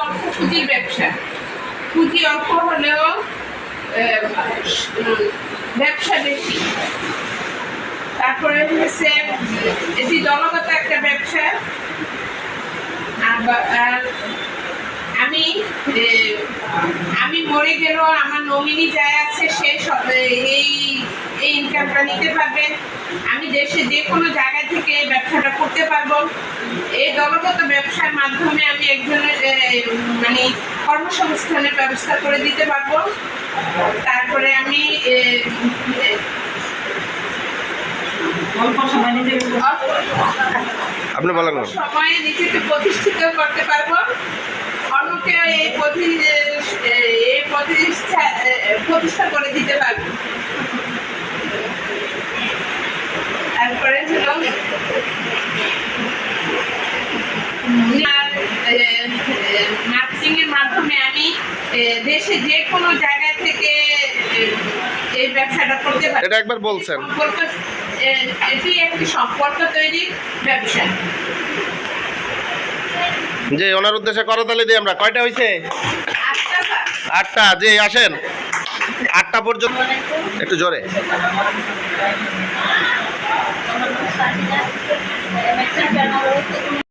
অল্প পুঁজির ব্যবসা, পুঁজি অল্প হলেও ব্যবসা বেশি। তারপরে হচ্ছে এটি দলগত একটা ব্যবসা। আর আমি মরে গেলেও আমার নমিনি যাই আছে সে এই ইনকামটা নিতে পারবে। আমি দেশে যে কোনো জায়গা থেকে ব্যবসাটা করতে পারবো। এই দলগত ব্যবসার মাধ্যমে আমি একজনের মানে কর্মসংস্থানের ব্যবস্থা করে দিতে পারবো। তারপরে আমি আপনি বলেন সময়ে নিজেকে প্রতিষ্ঠিত করতে পারবো, অন্যকে এই প্রতিষ্ঠা করে দিতে পারবো। তারপরে হলো মার্কেটিং এর মাধ্যমে আমি দেশে যে কোনো জায়গা থেকে এই ব্যবসাটা করতে পারি। এটা একবার বলছেন, এটি একটি সম্পর্ক তৈরির ব্যবসা। যে ওনার উদ্দেশ্যে করতালি দিই আমরা। কয়টা হয়েছে? 8টা। যে আসেন 8টা পর্যন্ত, একটু জোরে।